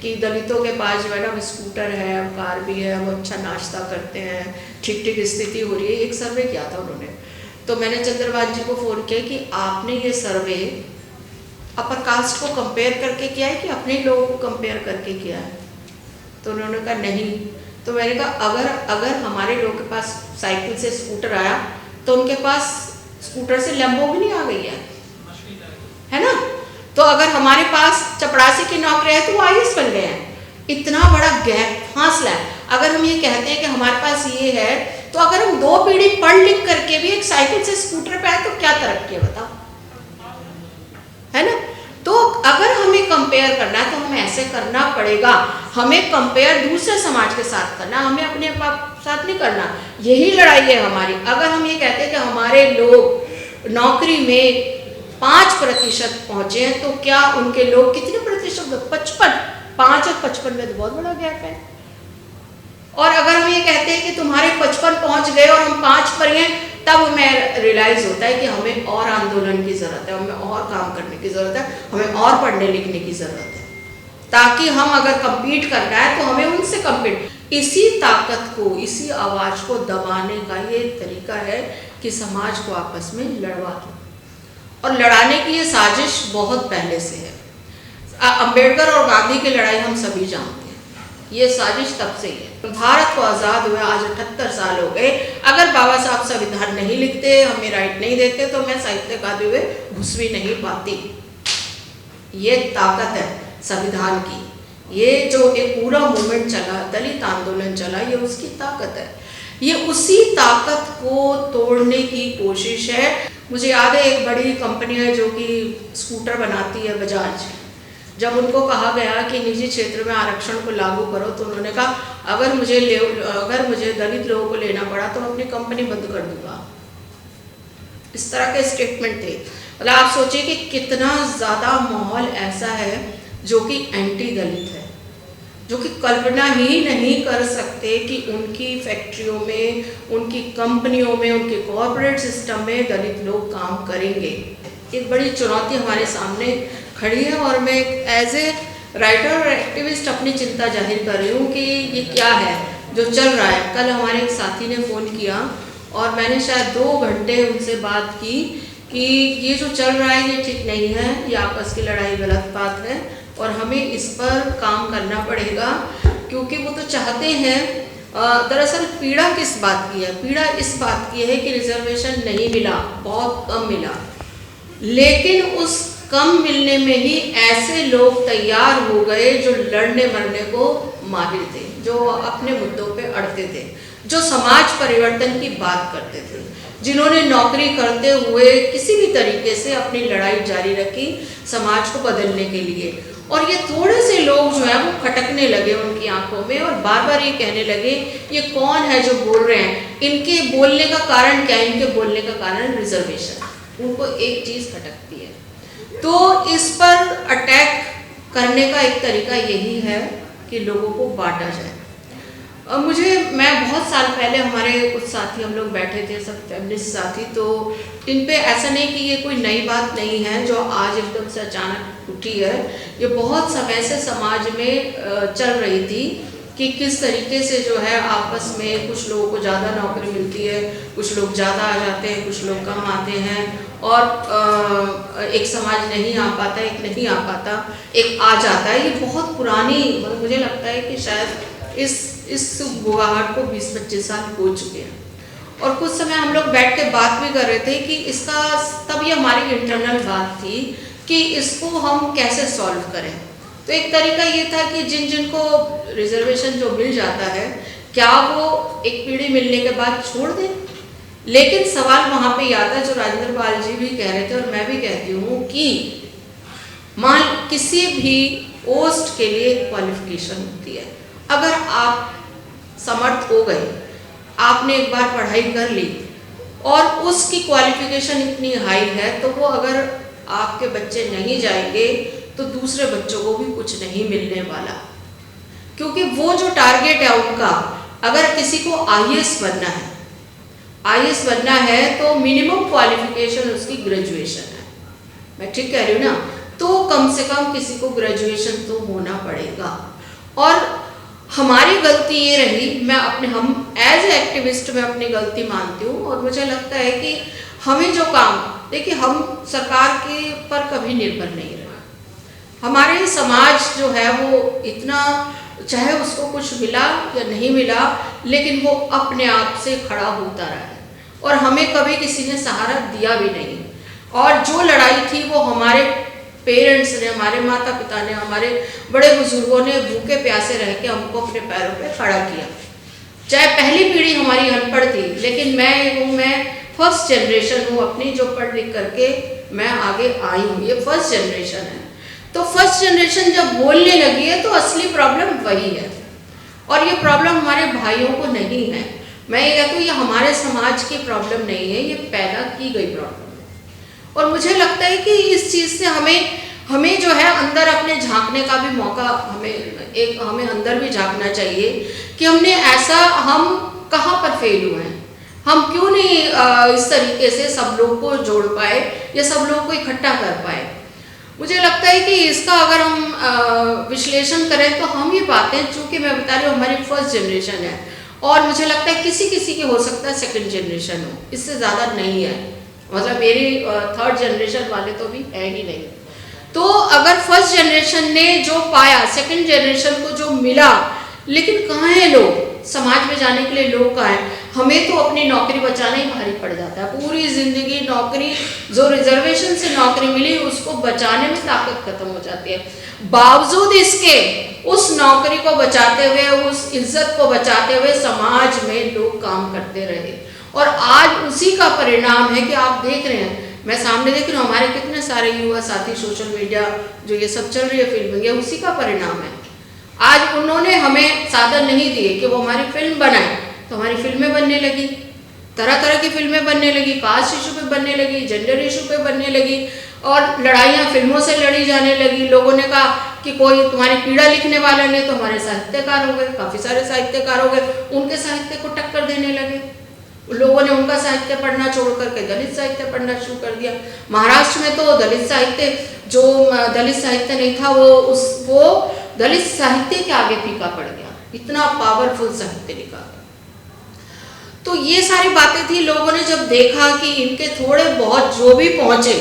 कि दलितों के पास जो है ना स्कूटर है, कार भी है, वो अच्छा नाश्ता करते हैं, ठीक ठीक स्थिति हो रही है। एक सर्वे किया था उन्होंने, तो मैंने चंद्रभान जी को फ़ोन किया कि आपने ये सर्वे अपर कास्ट को कंपेयर करके किया है कि अपने लोगों को कंपेयर करके किया है? तो उन्होंने कहा नहीं। तो मैंने कहा अगर हमारे लोगों के पास साइकिल से स्कूटर आया तो उनके पास स्कूटर से लैम्बोर्गिनी आ गई है ना? तो अगर हमारे पास चपरासी की नौकरी है तो वो आईएएस बन गए हैं। इतना बड़ा गैप, फासला है। अगर हम ये कहते हैं कि हमारे पास ये है, तो अगर हम 2 पीढ़ी पढ़ लिख करके भी एक साइकिल से स्कूटर पे आए तो क्या तरक्की है बताओ, है ना? तो अगर हमें कंपेयर करना है तो हमें ऐसे करना पड़ेगा, हमें कंपेयर दूसरे समाज के साथ करना, हमें अपने साथ नहीं करना। यही लड़ाई है हमारी। अगर हम ये कहते हैं कि हमारे लोग नौकरी में 5% पहुंचे हैं, तो क्या उनके लोग कितने प्रतिशत? 55। 5 और 55 में तो बहुत बड़ा गैप है। और अगर हम ये कहते हैं कि तुम्हारे 55 पहुंच गए और हम 5 पर हैं, तब हमें रियलाइज होता है कि हमें और आंदोलन की ज़रूरत है, हमें और काम करने की ज़रूरत है, हमें और पढ़ने लिखने की ज़रूरत है, ताकि हम अगर compete करना है तो हमें उनसे compete। इसी ताकत को, इसी आवाज़ को दबाने का ये तरीका है कि समाज को आपस में लड़वा दो। और लड़ाने की ये साजिश बहुत पहले से है। अंबेडकर और गांधी की लड़ाई हम सभी जानते हैं, ये साजिश तब से ही है। भारत को आज़ाद हुए आज 78 साल हो गए। अगर बाबा साहब संविधान नहीं लिखते, हमें राइट नहीं देते, तो मैं साहित्य गाते हुए घुस भी नहीं पाती। ये ताकत है संविधान की। ये जो एक पूरा मूवमेंट चला, दलित आंदोलन चला, ये उसकी ताकत है। ये उसी ताकत को तोड़ने की कोशिश है। मुझे याद है एक बड़ी कंपनी है जो कि स्कूटर बनाती है, बजाज। जब उनको कहा गया कि निजी क्षेत्र में आरक्षण को लागू करो, तो उन्होंने कहा अगर मुझे दलित लोगों को लेना पड़ा तो मैं अपनी कंपनी बंद कर दूंगा। इस तरह के स्टेटमेंट थे। मतलब आप सोचिए कि कितना ज़्यादा माहौल ऐसा है जो कि एंटी दलित है, जो कि कल्पना ही नहीं कर सकते कि उनकी फैक्ट्रियों में, उनकी कंपनियों में, उनके कॉर्पोरेट सिस्टम में दलित लोग काम करेंगे। एक बड़ी चुनौती हमारे सामने खड़ी है और मैं एज ए राइटर और एक्टिविस्ट अपनी चिंता जाहिर कर रही हूँ कि ये क्या है जो चल रहा है। कल हमारे एक साथी ने फ़ोन किया और मैंने शायद 2 घंटे उनसे बात की कि ये जो चल रहा है ये ठीक नहीं है, ये आपस की लड़ाई गलत बात है और हमें इस पर काम करना पड़ेगा। क्योंकि वो तो चाहते हैं, दरअसल पीड़ा किस बात की है? पीड़ा इस बात की है कि रिजर्वेशन नहीं मिला, बहुत कम मिला, लेकिन उस कम मिलने में ही ऐसे लोग तैयार हो गए जो लड़ने मरने को माहिर थे, जो अपने मुद्दों पे अड़ते थे, जो समाज परिवर्तन की बात करते थे, जिन्होंने नौकरी करते हुए किसी भी तरीके से अपनी लड़ाई जारी रखी समाज को बदलने के लिए। और ये थोड़े से लोग जो हैं वो खटकने लगे उनकी आंखों में और बार बार ये कहने लगे ये कौन है जो बोल रहे हैं, इनके बोलने का कारण क्या है? इनके बोलने का कारण रिजर्वेशन। उनको एक चीज़ खटकती है। तो इस पर अटैक करने का एक तरीका यही है कि लोगों को बांटा जाए। मैं बहुत साल पहले हमारे कुछ साथी, हम लोग बैठे थे सब फेमिनिस्ट साथी, तो इन पे ऐसा नहीं कि ये कोई नई बात नहीं है जो आज एकदम से अचानक उठी है। ये बहुत समय से समाज में चल रही थी कि किस तरीके से जो है आपस में कुछ लोगों को ज़्यादा नौकरी मिलती है, कुछ लोग ज़्यादा आ जाते हैं, कुछ लोग कम आते हैं और एक समाज नहीं आ पाता, एक नहीं आ पाता, एक आ जाता है। ये बहुत पुरानी, मतलब मुझे लगता है कि शायद इस बुगाहट को 20-25 साल हो चुके हैं। और कुछ समय हम लोग बैठ के बात भी कर रहे थे कि इसका, तब ये हमारी इंटरनल बात थी कि इसको हम कैसे सॉल्व करें। तो एक तरीका ये था कि जिन को रिजर्वेशन जो मिल जाता है, क्या वो एक पीढ़ी मिलने के बाद छोड़ दें? लेकिन सवाल वहाँ पे ये आता है जो राजेंद्र पाल जी भी कह रहे थे और मैं भी कहती हूँ कि मान किसी भी पोस्ट के लिए क्वालिफिकेशन होती है। अगर आप समर्थ हो गए, आपने एक बार पढ़ाई कर ली और उसकी क्वालिफिकेशन इतनी हाई है, तो वो अगर आपके बच्चे नहीं जाएंगे तो दूसरे बच्चों को भी कुछ नहीं मिलने वाला। क्योंकि वो जो टारगेट है उनका, अगर किसी को आईएएस बनना है तो मिनिमम क्वालिफिकेशन उसकी ग्रेजुएशन है। मैं ठीक कह रही हूँ ना? तो कम से कम किसी को ग्रेजुएशन तो होना पड़ेगा। और हमारी गलती ये रही, मैं अपने हम एज ए एक्टिविस्ट मैं अपनी गलती मानती हूँ, और मुझे लगता है कि हमें जो काम, देखिए हम सरकार के पर कभी निर्भर नहीं रहे। हमारे समाज जो है वो इतना, चाहे उसको कुछ मिला या नहीं मिला, लेकिन वो अपने आप से खड़ा होता रहा है, और हमें कभी किसी ने सहारा दिया भी नहीं। और जो लड़ाई थी वो हमारे पेरेंट्स ने, हमारे माता पिता ने, हमारे बड़े बुजुर्गों ने भूखे प्यासे रह के हमको अपने पैरों पे खड़ा किया। चाहे पहली पीढ़ी हमारी अनपढ़ थी, लेकिन मैं फर्स्ट जनरेशन हूँ अपनी, जो पढ़ लिख करके मैं आगे आई हूँ। ये फर्स्ट जनरेशन है। तो फर्स्ट जनरेशन जब बोलने लगी है तो असली प्रॉब्लम वही है, और ये प्रॉब्लम हमारे भाइयों को नहीं है। मैं ये कहती हूँ ये हमारे समाज की प्रॉब्लम नहीं है, ये पैदा की गई प्रॉब्लम है। और मुझे लगता है कि इस चीज़ से हमें जो है अंदर अपने झांकने का भी मौका, हमें अंदर भी झांकना चाहिए कि हम कहाँ पर फेल हुए हैं, हम क्यों नहीं इस तरीके से सब लोग को जोड़ पाए या सब लोग को इकट्ठा कर पाए। मुझे लगता है कि इसका अगर हम विश्लेषण करें तो हम ये पाते हैं, चूँकि मैं बता रही हूँ हमारी फर्स्ट जनरेशन है, और मुझे लगता है किसी किसी की हो सकता है सेकंड जनरेशन हो, इससे ज़्यादा नहीं है। मतलब मेरी थर्ड जनरेशन वाले तो भी है ही नहीं। तो अगर फर्स्ट जनरेशन ने जो पाया, सेकंड जनरेशन को जो मिला, लेकिन कहाँ हैं लोग, समाज में जाने के लिए लोग कहाँ हैं। हमें तो अपनी नौकरी बचाना ही भारी पड़ जाता है। पूरी ज़िंदगी नौकरी, जो रिजर्वेशन से नौकरी मिली उसको बचाने में ताकत खत्म हो जाती है। बावजूद इसके उस नौकरी को बचाते हुए, उस इज्जत को बचाते हुए समाज में लोग काम करते रहे, और आज उसी का परिणाम है कि आप देख रहे हैं, मैं सामने देख रही हूँ हमारे कितने सारे युवा साथी, सोशल मीडिया जो ये सब चल रही है फिल्मिंग, ये उसी का परिणाम है। आज उन्होंने हमें साधन नहीं दिए कि वो हमारी फिल्म बनाए, तो हमारी फिल्में बनने लगी, तरह तरह की फिल्में बनने लगी, कास्ट इशू पे बनने लगी, जेंडर इशू पे बनने लगी, और लड़ाइयाँ फिल्मों से लड़ी जाने लगी। लोगों ने कहा कि कोई तुम्हारी पीड़ा लिखने वाला नहीं, तो हमारे साहित्यकार हो गए, काफ़ी सारे साहित्यकार हो गए, उनके साहित्य को टक्कर देने लगे। लोगों ने उनका साहित्य पढ़ना छोड़ करके दलित साहित्य पढ़ना शुरू कर दिया। महाराष्ट्र में तो दलित साहित्य, जो दलित साहित्य नहीं था वो दलित साहित्य के आगे फीका पड़ गया, इतना पावरफुल साहित्य लिखा। तो ये सारी बातें थी। लोगों ने जब देखा कि इनके थोड़े बहुत जो भी पहुंचे,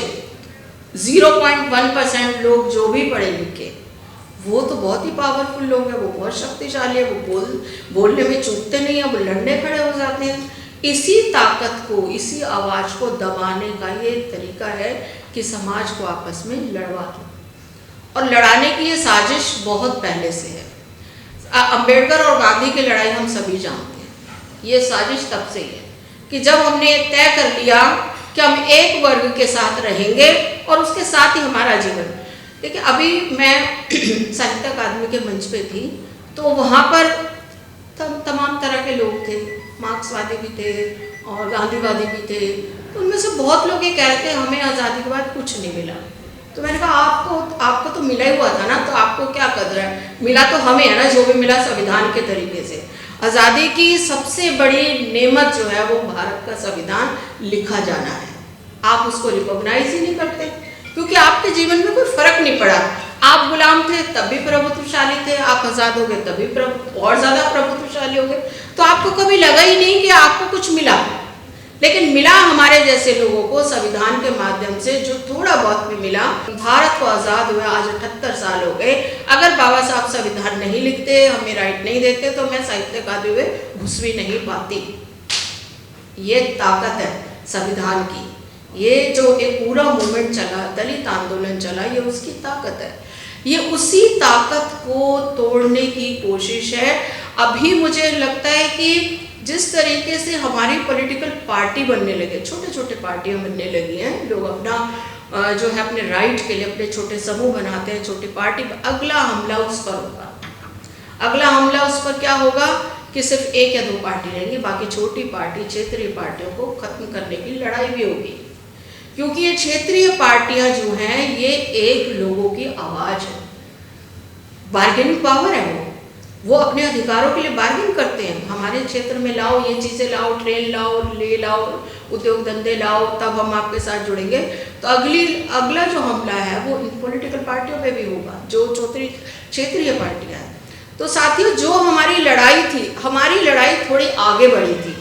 0.1% लोग जो भी पढ़े लिखे, वो तो बहुत ही पावरफुल लोग हैं, वो बहुत शक्तिशाली है, वो बोलने में चूकते नहीं है, वो लड़ने खड़े हो जाते हैं। इसी ताकत को, इसी आवाज़ को दबाने का ये तरीका है कि समाज को आपस में लड़वा दो, और लड़ाने की ये साजिश बहुत पहले से है। अंबेडकर और गांधी की लड़ाई हम सभी जानते हैं, ये साजिश तब से ही है कि जब हमने तय कर लिया कि हम एक वर्ग के साथ रहेंगे और उसके साथ ही हमारा जीवन। देखिए अभी मैं साहित्य अकादमी के मंच पे थी, तो वहाँ पर तमाम तरह के लोग थे, मार्क्सवादी भी थे और गांधीवादी भी थे। उनमें से बहुत लोग ये कह रहे थे हमें आज़ादी के बाद कुछ नहीं मिला। तो मैंने कहा आपको तो मिला ही हुआ था ना, तो आपको क्या कदर है, मिला तो हमें है ना, जो भी मिला संविधान के तरीके से। आज़ादी की सबसे बड़ी नेमत जो है वो भारत का संविधान लिखा जाना है। आप उसको रिकॉग्नाइज ही नहीं करते, क्योंकि आपके जीवन में कोई फर्क नहीं पड़ा। आप गुलाम थे तब भी प्रभुत्वशाली थे, आप आज़ाद हो गए तब भी और ज़्यादा प्रभुत्वशाली हो गए। तो आपको कभी लगा ही नहीं कि आपको कुछ मिला, लेकिन मिला हमारे जैसे लोगों को संविधान के माध्यम से जो थोड़ा बहुत भी मिला। भारत को आज़ाद हुए आज 78 साल हो गए। अगर बाबा साहब संविधान नहीं लिखते, हमें राइट नहीं देते, तो मैं साहित्य अकादमी में घुस भी नहीं पाती। ये ताकत है संविधान की। ये जो एक पूरा मूवमेंट चला, दलित आंदोलन चला, ये उसकी ताकत है। ये उसी ताकत को तोड़ने की कोशिश है। अभी मुझे लगता है कि जिस तरीके से हमारी पॉलिटिकल पार्टी बनने लगे, छोटे छोटे पार्टियां बनने लगी हैं, लोग अपना जो है अपने राइट के लिए अपने छोटे समूह बनाते हैं, छोटी पार्टी। अगला हमला उस पर होगा। अगला हमला उस पर क्या होगा कि सिर्फ एक या दो पार्टी रहेंगी, बाकी छोटी पार्टी, क्षेत्रीय पार्टियों को खत्म करने की लड़ाई भी होगी। क्योंकि ये क्षेत्रीय पार्टियां जो हैं, ये एक लोगों की आवाज़ है, बार्गेनिंग पावर है। वो अपने अधिकारों के लिए बार्गेन करते हैं। हमारे क्षेत्र में लाओ, ये चीज़ें लाओ, ट्रेन लाओ, ले लाओ, उद्योग धंधे लाओ, तब हम आपके साथ जुड़ेंगे। तो अगला जो हमला है वो इन पॉलिटिकल पार्टियों पे भी होगा, जो क्षेत्रीय पार्टियां हैं। तो साथियों, जो हमारी लड़ाई थी, हमारी लड़ाई थोड़ी आगे बढ़ी थी,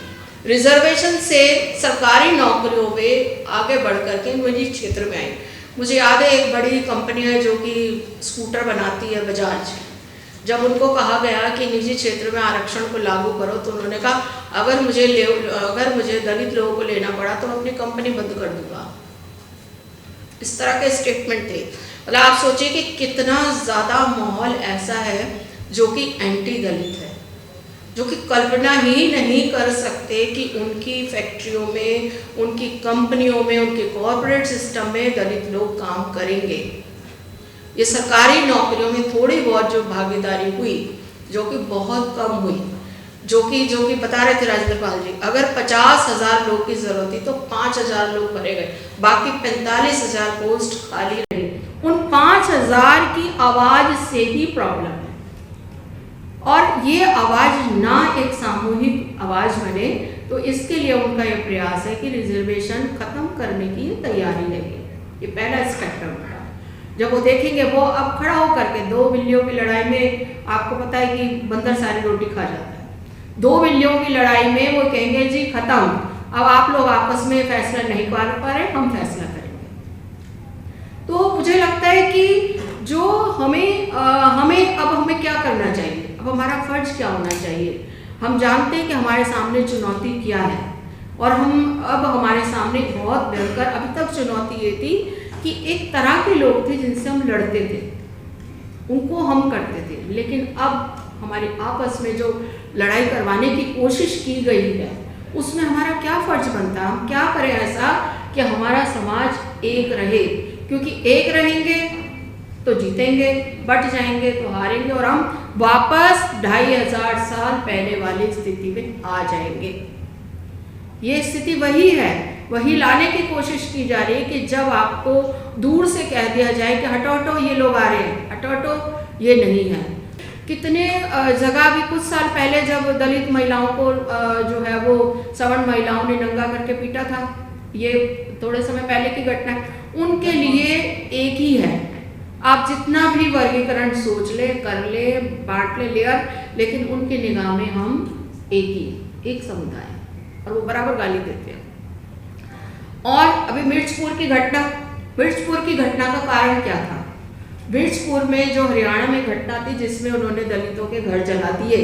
रिजर्वेशन से सरकारी नौकरियों में आगे बढ़ करके निजी क्षेत्र में आई। मुझे याद है एक बड़ी कंपनी है जो कि स्कूटर बनाती है, बजाज। जब उनको कहा गया कि निजी क्षेत्र में आरक्षण को लागू करो, तो उन्होंने कहा अगर मुझे दलित लोगों को लेना पड़ा तो मैं अपनी कंपनी बंद कर दूंगा। इस तरह के स्टेटमेंट थे। मतलब आप सोचिए कि कितना ज़्यादा माहौल ऐसा है जो कि एंटी दलित है, जो कि कल्पना ही नहीं कर सकते कि उनकी फैक्ट्रियों में, उनकी कंपनियों में, उनके कॉरपोरेट सिस्टम में दलित लोग काम करेंगे। ये सरकारी नौकरियों में थोड़ी बहुत जो भागीदारी हुई, जो कि बहुत कम हुई, जो कि बता रहे थे राजेंद्र पाल जी, अगर 50,000 लोग की जरूरत थी तो 5,000 लोग भरे गए, बाकी 45,000 पोस्ट खाली रही। उन 5,000 की आवाज से ही प्रॉब्लम है, और ये आवाज ना एक सामूहिक आवाज बने, तो इसके लिए उनका ये प्रयास है कि रिजर्वेशन खत्म करने की तैयारी है। ये पहला स्टेप है उनका। जब वो देखेंगे, वो अब खड़ा होकर के 2 बिल्लियों की लड़ाई में, आपको पता है कि बंदर सारी रोटी खा जाता है। 2 बिल्लियों की लड़ाई में वो कहेंगे जी खत्म, अब आप लोग आपस में फैसला नहीं कर पा रहे, हम फैसला करेंगे। तो मुझे लगता है कि जो हमें क्या करना चाहिए, अब हमारा फर्ज क्या होना चाहिए। हम जानते हैं कि हमारे सामने चुनौती क्या है, और अब हमारे सामने बहुत भयंकर अभी तक चुनौती ये थी कि एक तरह के लोग थे जिनसे हम लड़ते थे, उनको हम करते थे, लेकिन अब हमारी आपस में जो लड़ाई करवाने की कोशिश की गई है, उसमें हमारा क्या फर्ज बनता है, हम क्या करें ऐसा कि हमारा समाज एक रहे, क्योंकि एक रहेंगे तो जीतेंगे, बट जाएंगे तो हारेंगे, और हम वापस 2500 साल पहले वाली स्थिति में आ जाएंगे। ये स्थिति वही है, वही लाने की कोशिश की जा रही है कि जब आपको दूर से कह दिया जाए कि हटो हटो ये लोग आ रहे हैं, हटो हटो ये नहीं है। कितने जगह भी कुछ साल पहले जब दलित महिलाओं को जो है वो सवर्ण महिलाओं ने नंगा करके पीटा था, ये थोड़े समय पहले की घटना है, उनके लिए एक ही है। आप जितना भी वर्गीकरण सोच ले, कर ले, बांट ले लेयर, लेकिन उनकी निगाह में हम एक समुदाय, और वो बराबर गाली देते हैं। और अभी मिर्चपुर की घटना का कारण क्या था? मिर्चपुर में जो हरियाणा में घटना थी जिसमें उन्होंने दलितों के घर जला दिए,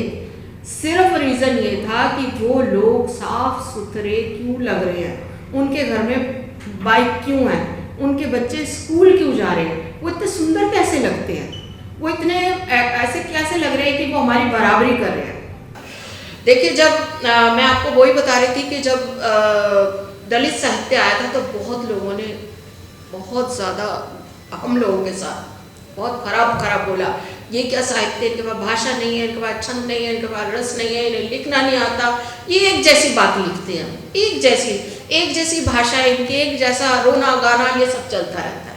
सिर्फ रीजन ये था कि वो लोग साफ सुथरे क्यों लग रहे हैं, उनके घर में बाइक क्यों है, उनके बच्चे स्कूल क्यों जा रहे हैं, वो इतने सुंदर कैसे लगते हैं, वो इतने ऐसे कैसे लग रहे हैं कि वो हमारी बराबरी कर रहे हैं। देखिए, जब मैं आपको वही बता रही थी कि जब दलित साहित्य आया था तो बहुत लोगों ने बहुत ज़्यादा हम लोगों के साथ बहुत खराब बोला, ये क्या साहित्य, इनके पास भाषा नहीं है, इनके पास छंद नहीं है, इनके पास रस नहीं है, इन्हें लिखना नहीं आता, ये एक जैसी बात लिखते हैं, एक जैसी भाषा इनकी, एक जैसा रोना गाना, ये सब चलता रहता है।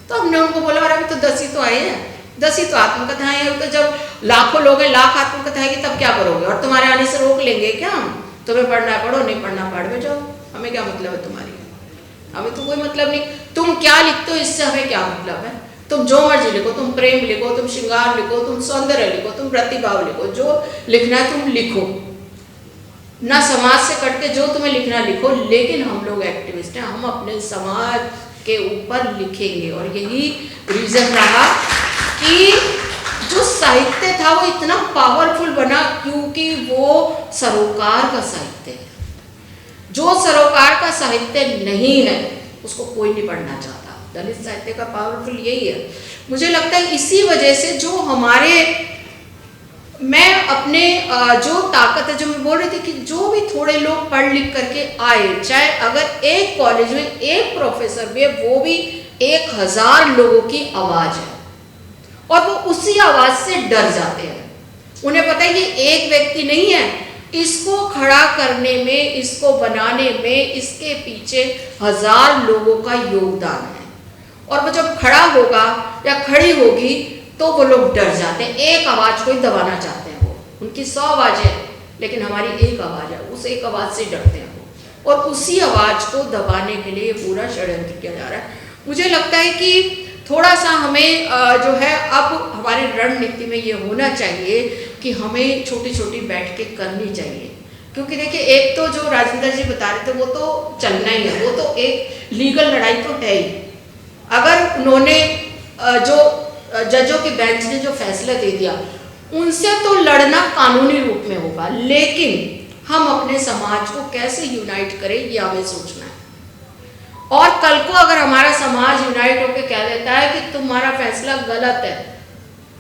तो हमने उनको बोला और अभी तो 10 ही तो आए हैं, 10 ही तो आत्मकथाएं हैं, तो जब लाखों लोग हैं, लाख आत्मकथाएं की तब क्या करोगे, और तुम्हारे आने से रोक लेंगे क्या हम? तुम्हें पढ़ना है पढ़ो, नहीं पढ़ना पढ़ में जाओ, हमें क्या मतलब है तुम्हारी, हमें तो कोई मतलब नहीं। तुम क्या लिखते हो इससे हमें क्या मतलब है, तुम जो मर्जी लिखो, तुम प्रेम लिखो, तुम श्रृंगार लिखो, तुम सौंदर्य लिखो, तुम प्रतिभाव लिखो, जो लिखना है तुम लिखो, ना समाज से कट के जो तुम्हें लिखना लिखो, लेकिन हम लोग एक्टिविस्ट हैं, हम अपने समाज के ऊपर लिखेंगे। और यही रीजन रहा कि जो साहित्य था वो इतना पावरफुल बना क्योंकि वो सरोकार का साहित्य है। जो सरोकार का साहित्य नहीं है उसको कोई नहीं पढ़ना चाहता। दलित साहित्य का पावरफुल यही है। मुझे लगता है इसी वजह से जो हमारे, मैं अपने जो ताकत है, जो मैं बोल रही थी कि जो भी थोड़े लोग पढ़ लिख करके आए, चाहे अगर एक कॉलेज में एक प्रोफेसर भी है, वो भी 1000 लोगों की आवाज है, और वो उसी आवाज से डर जाते हैं। उन्हें पता है कि एक व्यक्ति नहीं है, इसको खड़ा करने में, इसको बनाने में, इसके पीछे 1000 लोगों का योगदान है। और वो जब खड़ा होगा या खड़ी होगी तो वो लोग डर जाते हैं। एक आवाज को ही दबाना चाहते हैं वो, उनकी 100 आवाजें, लेकिन हमारी एक आवाज है, उस एक आवाज से डरते हैं वो। और उसी आवाज़ को दबाने के लिए ये पूरा षड्यंत्र किया जा रहा है। मुझे लगता है कि थोड़ा सा हमें जो है अब हमारी रणनीति में ये होना चाहिए कि हमें छोटी छोटी बैठकें करनी चाहिए, क्योंकि देखिए एक तो जो राजेंद्र जी बता रहे थे वो तो चलना ही है, वो तो एक लीगल लड़ाई तो है ही। अगर उन्होंने जो जजों के बेंच ने जो फैसला दे दिया उनसे तो लड़ना कानूनी रूप में होगा, लेकिन हम अपने समाज को कैसे यूनाइट करें ये हमें सोचना है। और कल को अगर हमारा समाज यूनाइट होकर कह देता है कि तुम्हारा फैसला गलत है,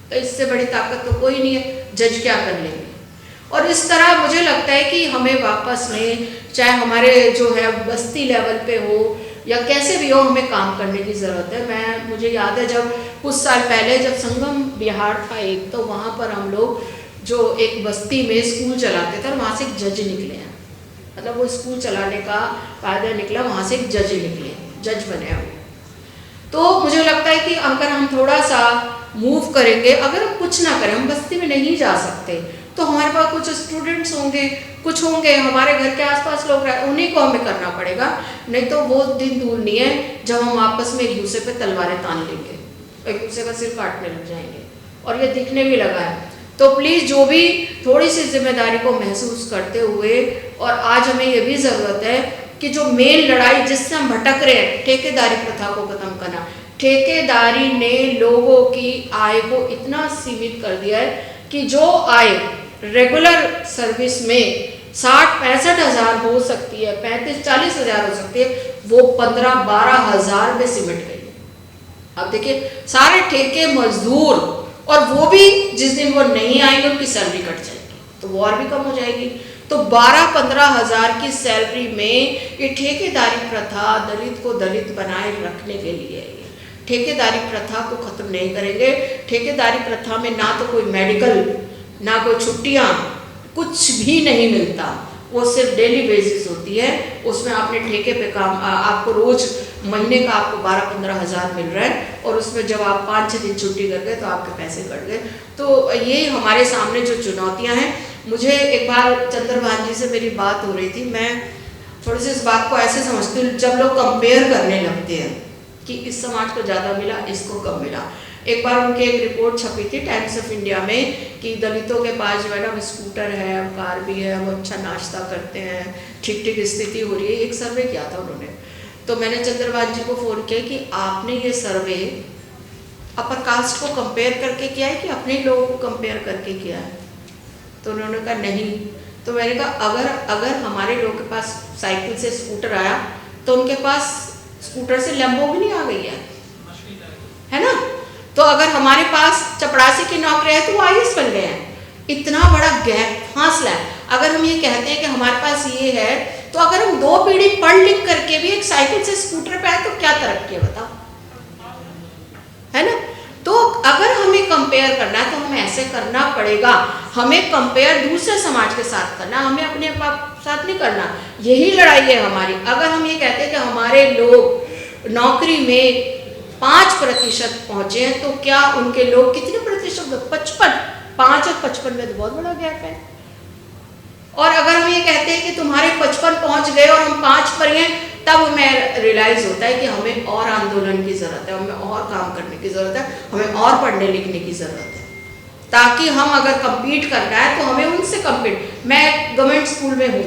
तो इससे बड़ी ताकत तो कोई नहीं है, जज क्या कर लेंगे। और इस तरह मुझे लगता है कि हमें वापस में, चाहे हमारे जो है बस्ती लेवल पे हो या कैसे भी हो, हमें काम करने की ज़रूरत है। मुझे याद है जब कुछ साल पहले जब संगम बिहार था एक, तो वहाँ पर हम लोग जो एक बस्ती में स्कूल चलाते थे और वहाँ से एक जज निकले हैं, मतलब वो स्कूल चलाने का फायदा निकला, वहाँ से एक जज निकले, जज बने हम। तो मुझे लगता है कि अगर हम थोड़ा सा मूव करेंगे, अगर हम कुछ ना करें, हम बस्ती में नहीं जा सकते, तो हमारे पास कुछ स्टूडेंट्स होंगे, कुछ होंगे हमारे घर के आसपास लोग रहे, उन्हीं को हमें करना पड़ेगा। नहीं तो वो दिन दूर नहीं है जब हम आपस में एक दूसरे पे तलवारें तान लेंगे, एक दूसरे का सिर काटने लग जाएंगे, और ये दिखने भी लगा है। तो प्लीज़ जो भी थोड़ी सी जिम्मेदारी को महसूस करते हुए, और आज हमें ये भी ज़रूरत है कि जो मेन लड़ाई जिससे हम भटक रहे हैं, ठेकेदारी प्रथा को ख़त्म करना। ठेकेदारी ने लोगों की आय को इतना सीमित कर दिया है कि जो आय रेगुलर सर्विस में 60-65 हज़ार हो सकती है, 35-40 हज़ार हो सकती है, वो 15-12 हज़ार में सिमट गई। अब देखिए सारे ठेके मजदूर, और वो भी जिस दिन वो नहीं आएंगे उनकी सैलरी कट जाएगी, तो वो और भी कम हो जाएगी। तो 12-15 हज़ार की सैलरी में ये ठेकेदारी प्रथा दलित को दलित बनाए रखने के लिए है। ठेकेदारी प्रथा को ख़त्म नहीं करेंगे, ठेकेदारी प्रथा में ना तो कोई मेडिकल, ना कोई छुट्टियाँ, कुछ भी नहीं मिलता, वो सिर्फ डेली बेसिस होती है। उसमें आपने ठेके पे काम, आपको रोज़ महीने का आपको 12-15 हज़ार मिल रहा है, और उसमें जब आप 5-6 दिन छुट्टी कर गए तो आपके पैसे कट गए। तो ये हमारे सामने जो चुनौतियाँ हैं, मुझे एक बार चंद्रभान जी से मेरी बात हो रही थी, मैं थोड़ी सी इस बात को ऐसे समझती हूँ, जब लोग कंपेयर करने लगते हैं कि इस समाज को ज़्यादा मिला, इसको कम मिला। एक बार उनकी एक रिपोर्ट छपी थी टाइम्स ऑफ इंडिया में कि दलितों के पास जो है ना स्कूटर है, कार भी है, वो अच्छा नाश्ता करते हैं, ठीक ठीक स्थिति हो रही है। एक सर्वे किया था उन्होंने, तो मैंने चंद्रभान जी को फ़ोन किया कि आपने ये सर्वे अपर कास्ट को कंपेयर करके किया है कि अपने लोगों को कंपेयर करके किया है? तो उन्होंने कहा नहीं। तो मैंने कहा अगर हमारे लोगों के पास साइकिल से स्कूटर आया तो उनके पास स्कूटर से लैम्बोर्गिनी आ गई है ना। तो अगर हमारे पास चपरासी की नौकरी है तो वो आईएएस बन गए हैं। इतना बड़ा गैप, फासला है। अगर हम ये कहते हैं कि हमारे पास ये है, तो अगर हम 2 पीढ़ी पढ़ लिख करके भी एक साइकिल से स्कूटर पे आए तो क्या तरक्की है बताओ, है ना। तो अगर हमें कंपेयर करना है तो हमें ऐसे करना पड़ेगा, हमें कंपेयर दूसरे समाज के साथ करना, हमें अपने साथ नहीं करना। यही लड़ाई है हमारी। अगर हम ये कहते हैं कि हमारे लोग नौकरी में 5% पहुंचे हैं, तो क्या उनके लोग कितने प्रतिशत? 55। 5 और 55 में तो बहुत बड़ा गैप है। और अगर हम ये कहते हैं कि तुम्हारे 55 पहुंच गए और हम 5 पर हैं, तब हमें रियलाइज़ होता है कि हमें और आंदोलन की ज़रूरत है, हमें और काम करने की ज़रूरत है, हमें और पढ़ने लिखने की ज़रूरत है, ताकि हम अगर कम्पीट करना है तो हमें उनसे कम्पीट। मैं गवर्नमेंट स्कूल में हूँ,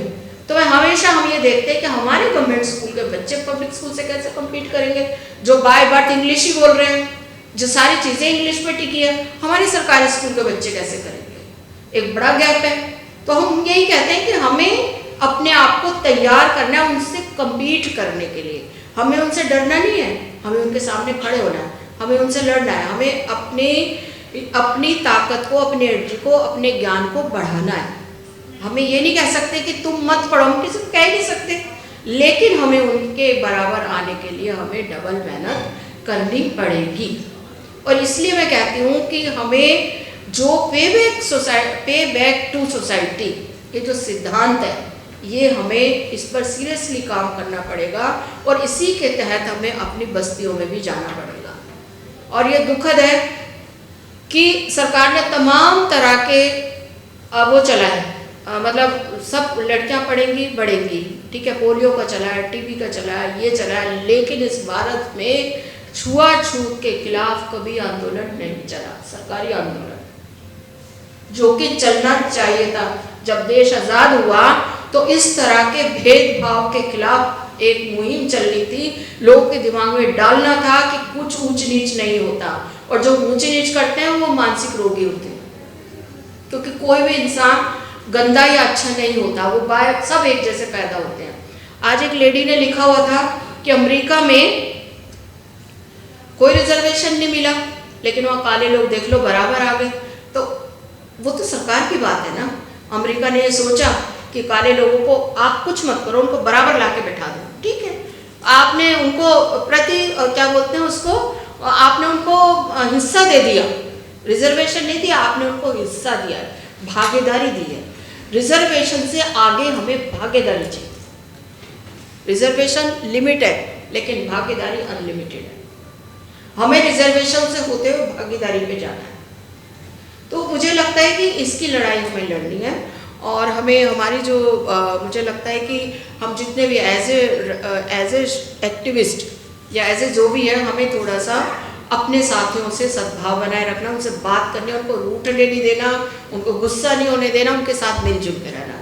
तो मैं हमेशा हम ये देखते हैं कि हमारे गवर्नमेंट स्कूल के बच्चे पब्लिक स्कूल से कैसे कम्पीट करेंगे, जो बाय बर्थ इंग्लिश ही बोल रहे हैं, जो सारी चीज़ें इंग्लिश में टिकी है। हमारे सरकारी स्कूल के बच्चे कैसे करेंगे? एक बड़ा गैप है। तो हम यही कहते हैं कि हमें अपने आप को तैयार करना है उनसे कम्पीट करने के लिए। हमें उनसे डरना नहीं है, हमें उनके सामने खड़े होना है, हमें उनसे लड़ना है, हमें अपनी ताकत को, अपनी एनर्जी को, अपने ज्ञान को बढ़ाना है। हमें ये नहीं कह सकते कि तुम मत पढ़ो, हम किसी को कह नहीं सकते, लेकिन हमें उनके बराबर आने के लिए हमें डबल मेहनत करनी पड़ेगी। और इसलिए मैं कहती हूँ कि हमें जो पे बैक टू सोसाइटी ये जो सिद्धांत है, ये हमें इस पर सीरियसली काम करना पड़ेगा, और इसी के तहत हमें अपनी बस्तियों में भी जाना पड़ेगा। और ये दुखद है कि सरकार ने तमाम तरह के वो चला है, मतलब सब लड़कियां पढ़ेंगी बढ़ेंगी, ठीक है, पोलियो का चला है, टीबी का चला है, ये चला है, लेकिन इस भारत में छुआछूत के खिलाफ कभी आंदोलन नहीं चला, सरकारी आंदोलन, जो कि चलना चाहिए था। जब देश आज़ाद हुआ तो इस तरह के भेदभाव के खिलाफ एक मुहिम चलनी थी, लोगों के दिमाग में डालना था कि कुछ ऊंच नीच नहीं होता, और जो ऊंच नीच करते हैं वो मानसिक रोगी होते हैं, क्योंकि कोई भी इंसान गंदा या अच्छा नहीं होता, वो बाहर सब एक जैसे पैदा होते हैं। आज एक लेडी ने लिखा हुआ था कि अमेरिका में कोई रिजर्वेशन नहीं मिला, लेकिन वहाँ काले लोग देख लो बराबर आ गए। तो वो तो सरकार की बात है ना। अमेरिका ने ये सोचा कि काले लोगों को आप कुछ मत करो, उनको बराबर ला के बैठा दो, ठीक है, आपने उनको प्रति क्या बोलते हैं उसको, आपने उनको हिस्सा दे दिया, रिजर्वेशन नहीं दिया, आपने उनको हिस्सा दिया, भागीदारी दी है। रिजर्वेशन से आगे हमें भागीदारी चाहिए। रिजर्वेशन लिमिट है, लेकिन भागीदारी अनलिमिटेड है। हमें रिजर्वेशन से होते हुए भागीदारी पे जाना है। तो मुझे लगता है कि इसकी लड़ाई हमें लड़नी है, और हमें हमारी जो मुझे लगता है कि हम जितने भी एज ए एक्टिविस्ट या एज ए जो भी है, हमें थोड़ा सा अपने साथियों से सद्भाव बनाए रखना, उनसे बात करनी, उनको रूठने नहीं देना, उनको गुस्सा नहीं होने देना, उनके साथ मिलजुल कर रहना।